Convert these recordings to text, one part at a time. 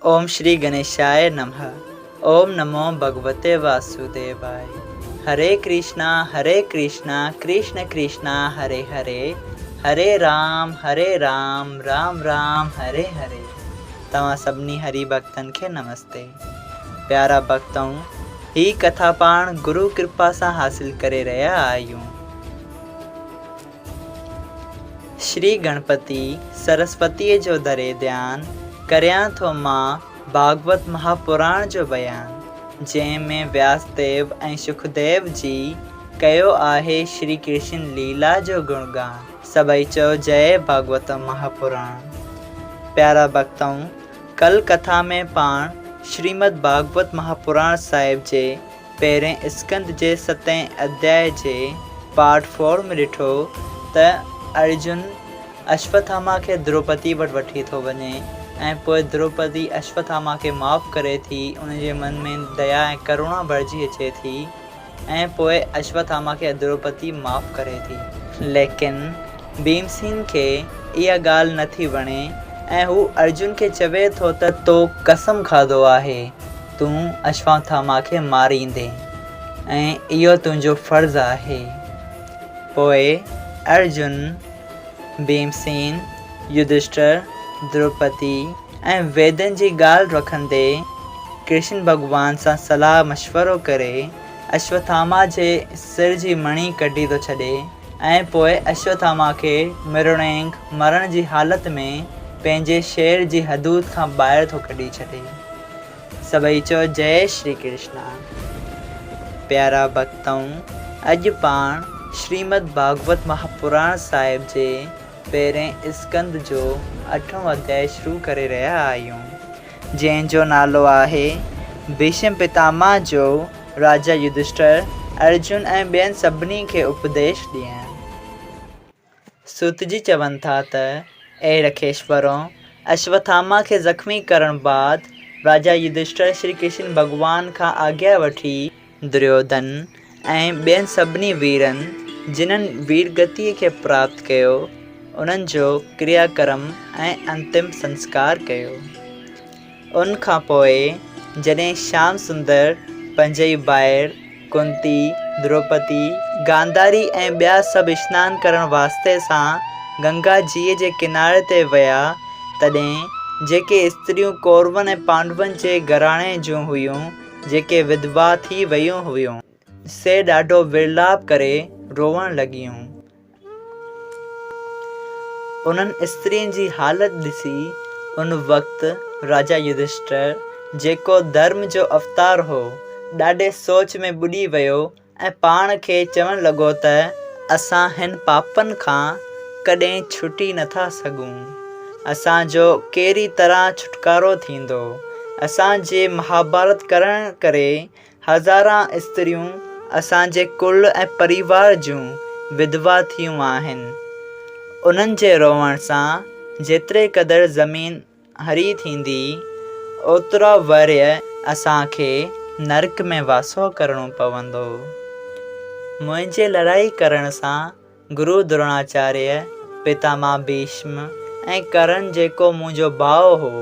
ओम श्री गणेशाय नमः। ओम नमो भगवते वासुदेवाय। हरे कृष्णा कृष्ण कृष्णा हरे हरे, हरे राम राम राम हरे हरे। तव्हां सभिनी हरि भक्तन खे नमस्ते। प्यारा भक्तों, ही कथा पाण गुरु कृपा सां हासिल करे रहिया आहियूं। श्री गणपति सरस्वती जो दरे ध्यान करियां थो मां भागवत महापुराण जो बयान, जंहिंमें व्यासदेव ऐं सुखदेव जी कयो आहे श्री कृष्ण लीला जो गुणगान। सभई चओ जय भागवत महापुराण। प्यारा भक्तों, कल कथा में पाण श्रीमद् भागवत महापुराण साहिब जे पहिरें स्कंद जे 7 अध्याय जे पार्ट 4 में ॾिठो त अर्जुन अश्वत्थामा खे द्रौपदी वटि वठी थो वञे ऐं पोइ द्रौपदी अश्वत्थामा खे माफ़ करे थी। उनजे मन में दया ऐं करुणा भरिजी अचे थी ऐं पोइ अश्वत्थामा खे द्रौपदी माफ़ करे थी। लेकिन भीमसेन खे इहा ॻाल्हि नथी वणे ऐं हू अर्जुन खे चवे थो त तो कसम खाधो आहे तूं अश्वत्थामा खे मारींदे ऐं इहो तुंहिंजो फ़र्ज़ु आहे। पोइ अर्जुन, भीमसेन, युधिष्ठिर, द्रौपदी ऐं वेदन जी ॻाल्हि रखंदे कृष्ण भॻवान सां सलाह मशवरो करे अश्वत्थामा जे सिर जी मणी कढी थो छॾे ऐं पोइ अश्वत्थामा खे मरण जी हालत में पंहिंजे शेर जी हदूद खां ॿाहिरि थो कढी छॾे। सभई चओ जय श्री कृष्णा। प्यारा भक्तों, अॼु पाण श्रीमद् भागवत महापुराण साहिब जे पहिरें स्कंद जो 8हों अध्याय शुरू करे रहिया आहियूं, जंहिंजो नालो आहे भीष्म पितामह जो राजा युधिष्ठिर, अर्जुन ऐं ॿियनि सभिनी खे उपदेश ॾियणु। सूत जी चवनि था त ए रखेश्वरों, अश्वत्थामा खे ज़ख़्मी करण बाद राजा युधिष्ठिर श्री कृष्ण भॻवान खां आज्ञा वठी दुर्योधन ऐं ॿियनि सभिनी वीरनि जिन्हनि वीरगतीअ खे प्राप्त कयो उन्हनि जो क्रियाक्रम ऐं अंतिम संस्कार कयो। उन खां पोइ जॾहिं श्याम सुंदर, पंजई ॿाहिरि, कुंती, द्रौपदी, गांधारी ऐं ॿिया सभु सनानु करण वास्ते सां गंगा जीअ जे किनारे ते विया, तॾहिं जेके स्त्रियूं कौरवनि ऐं पांडवनि जे घराणे जूं हुयूं जेके विधवा थी वियूं हुयूं, से ॾाढो विर्लाप करे रोवण लॻियूं। उन्हनि स्त्रियुनि जी हालत ॾिसी उन वक़्तु राजा युधिष्ठिर, जेको धर्म जो अवतार हो, ॾाढे सोच में ॿुॾी वियो ऐं पाण खे चवणु लॻो त असां हिन पापनि खां कॾहिं छुटी नथा सघूं। असांजो कहिड़ी तरह छुटकारो थींदो। असांजे महाभारत करण करे हज़ारां स्त्रियूं असांजे कुल ऐं परिवार जूं विधवा थियूं आहिनि। उन्हनि जे रोवण सां जेतिरे क़दुरु ज़मीन हरी थींदी, ओतिरा वर्य असांखे नरक में वासो करणो पवंदो। मुंहिंजे लड़ाई करण सां गुरु द्रोणाचार्य, पितामह भीष्म ऐं कर्ण जेको मुंहिंजो भाउ हो,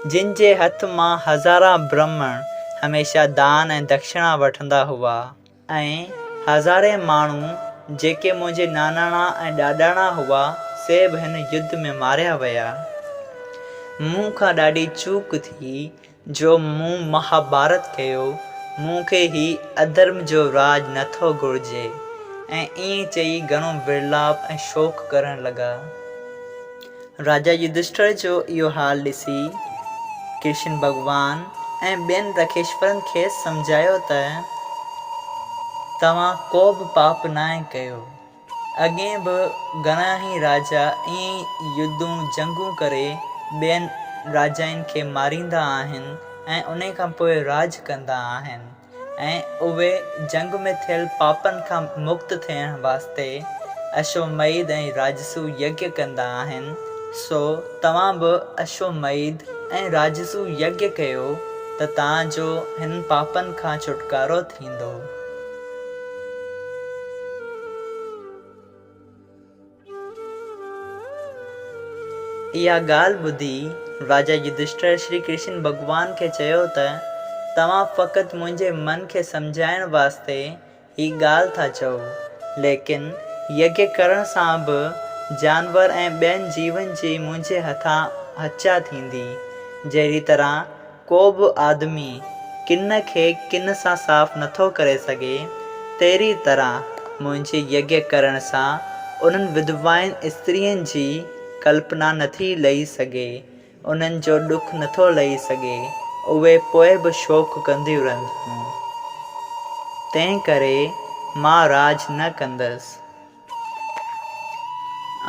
जिन जे हथ मां हज़ारां ब्राह्मण हमेशह दान ऐं दक्षिणा वठंदा हुआ ऐं हज़ारे माण्हू जेके मुंहिंजे नानाणा ऐं ॾाॾाणा हुआ, से बि हिन युद्ध में मारिया विया। मूं खां ॾाढी चूक थी जो मूं महाभारत कयो। मूंखे ही अधर्म जो राज नथो घुरिजे। ऐं ईअं चई घणो विर्लाप ऐं शोक करण लॻा। राजा युधिष्ठिर जो इहो हाल ॾिसी कृष्ण भॻवान ऐं ॿियनि रखेश्वरनि खे सम्झायो त तव्हां को बि पाप नाहे कयो। अॻे बि घणा ई राजा ईअं युद्धूं जंगूं करे ॿियनि राजाउनि खे मारींदा आहिनि ऐं उन खां पोइ राज कंदा आहिनि ऐं उहे जंग में थियल पापनि खां मुक्त थियण वास्ते अश्वमेध ऐं राजसू यज्ञ कंदा आहिनि। सो तव्हां बि अश्वमेध ऐं राजसू यज्ञ कयो त तव्हांजो हिन पापनि खां छुटकारो थींदो। इहा ॻाल्हि ॿुधी राजा युधिष्ठिर श्री कृष्ण भॻवान खे चयो त तव्हां फ़क़ति मुंहिंजे मन खे सम्झाइण वास्ते ही ॻाल्हि था चओ, लेकिन यज्ञ करण सां बि जानवर ऐं ॿियनि जीवन जी मुंहिंजे हथां हचा थींदी। जहिड़ी तरह को बि आदमी किन खे किन सां साफ़ नथो करे सघे, तहिड़ी तरह मुंहिंजे यज्ञ करण सां उन्हनि विधवाइन स्त्रियुनि जी कल्पना नथी लही सघे, उन्हनि जो ॾुख नथो लही सघे, उहे पोइ बि शोक कंदियूं रहंदियूं। तंहिं करे मां राज न कंदसि।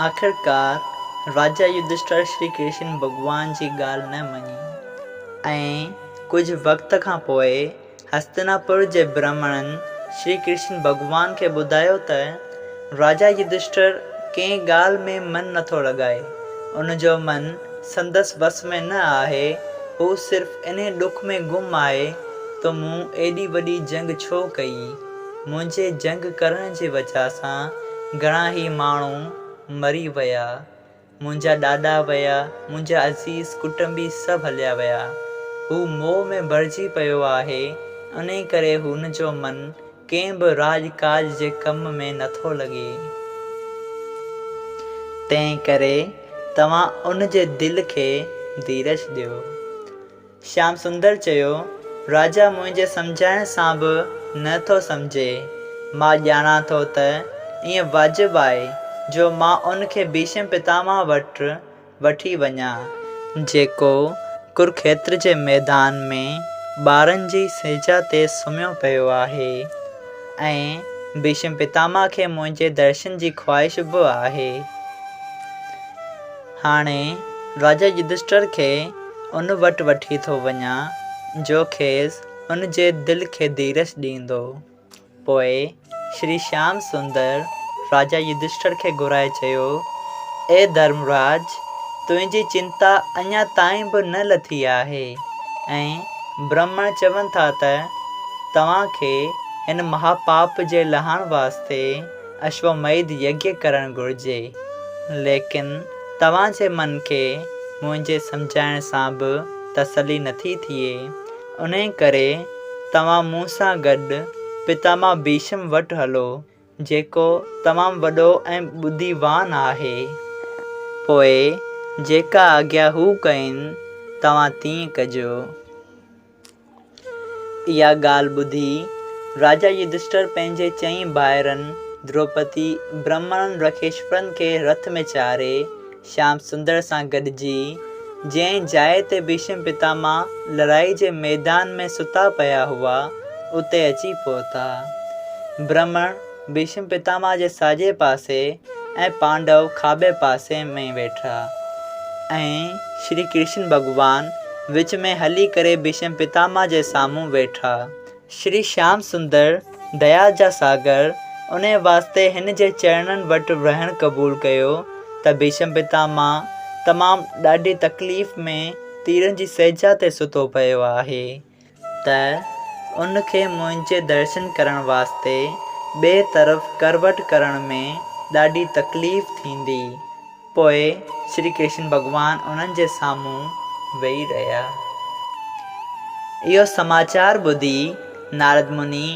आख़िरकार राजा युधिष्ठिर श्री कृष्ण भॻवान जी ॻाल्हि न मञी ऐं कुझु वक़्त खां पोइ हस्तिनापुर जे ब्राह्मणनि श्री कृष्ण भॻवान खे ॿुधायो त राजा युधिष्ठिर कंहिं ॻाल्हि में मन नथो लॻाए, उनजो मन संदसि वस में न आहे, हू सिर्फ़ु इन ॾुख में गुम आहे त मूं एॾी वॾी जंग छो कई। मुंहिंजे जंग करण जी वजह सां घणा ई माण्हू मरी विया, मुंहिंजा ॾाॾा विया, मुंहिंजा अज़ीज़ कुटुंबी सभु हलिया विया। हू मोह में भरिजी पियो आहे, इन करे हुनजो मन कंहिं बि राजकाज जे कम में नथो लॻे। तंहिं करे तव्हां उन जे दिलि खे धीरज ॾियो। श्याम सुंदर चयो, राजा मुंहिंजे सम्झाइण सां बि नथो सम्झे। मां ॼाणा थो त ईअं वाजिबु आहे जो मां उनखे भीष्म पितामह वटि वठी वञा, जेको कुरुक्षेत्र जे मैदान में ॿारनि जी सेजा ते सुम्हियो पियो आहे ऐं भीष्म पितामह खे मुंहिंजे दर्शन जी ख़्वाहिश बि आहे। हाणे राजा युधिष्ठिर खे उन वटि वठी थो वञा जो खेसि उन जे दिलि खे धीरज ॾींदो। पोइ श्री श्याम सुंदर राजा युधिष्ठिर खे घुराए चयो, ए धर्मराज, तुंहिंजी चिंता अञा ताईं बि न लथी आहे ऐं ब्राह्मण चवनि था त तव्हांखे हिन महापाप जे लहण वास्ते अश्वमेध यज्ञ करणु घुरिजे, लेकिन तव्हांजे मन खे मुंहिंजे सम्झाइण सां बि तसली नथी थिए। उन करे तव्हां मूं सां गॾु पितामह भीष्म वटि हलो, जेको तमामु वॾो ऐं ॿुद्धिवान आहे। पोइ जेका आज्ञा हू कनि तव्हां तीअं कजो। इहा ॻाल्हि ॿुधी राजा युधिष्ठिर पंहिंजे चई भाइरनि द्रौपदी, ब्राह्मणनि रखेश्वरनि खे रथ में चाढ़े श्याम सुंदर सां गॾिजी जंहिं जाइ ते भीष्म पितामह लड़ाई जे मैदान में सुता पिया हुआ, उते अची पहुता। ब्राह्मण भीष्म पितामह जे साॼे पासे ऐं पांडव खाॿे पासे में वेठा ऐं श्री कृष्ण भॻवान विच में हली करे भीष्म पितामह जे साम्हूं वेठा। श्री श्याम सुंदर दया जा सागर उन वास्ते हिन जे चरणनि वटि रहणु क़बूल कयो त भीष्म पितामह तमामु ॾाढी तकलीफ़ में तीरनि जी सेजा ते सुतो पियो आहे त उनखे मुंहिंजे दर्शन करण वास्ते ॿिए तरफ़ करवट करण में ॾाढी तकलीफ़ थींदी। पोइ श्री कृष्ण भॻवान उन्हनि जे साम्हूं वेही रहिया। इहो समाचार ॿुधी नारद मुनि,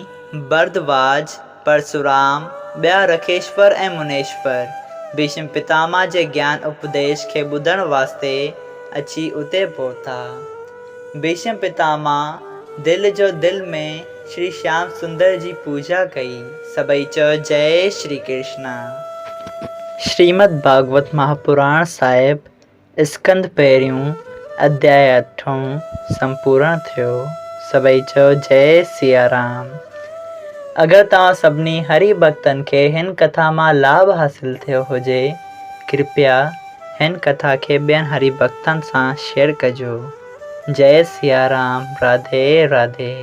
भरद्वाज, परशुराम, ॿिया रखेश्वर ऐं मुनेश्वर भीष्म पितामह जे ज्ञान उपदेश खे ॿुधण वास्ते अची उते पहुता। भीष्म पितामह दिलि जो दिलि में श्री श्याम सुंदर जी पूजा कई। सभई चयो, जय श्री कृष्ण। श्रीमद् भागवत महापुराण साहिब स्कंद पहिरियों अध्याय 8 संपूर्ण थियो। सभई चयो, जय सिया राम। अगरि तव्हां सभिनी हरि भक्तनि खे हिन कथा मां लाभ हासिल थियो हुजे, कृपया हिन कथा खे ॿियनि हरि भक्तनि सां शेयर कजो। जय सिया राम। राधे राधे।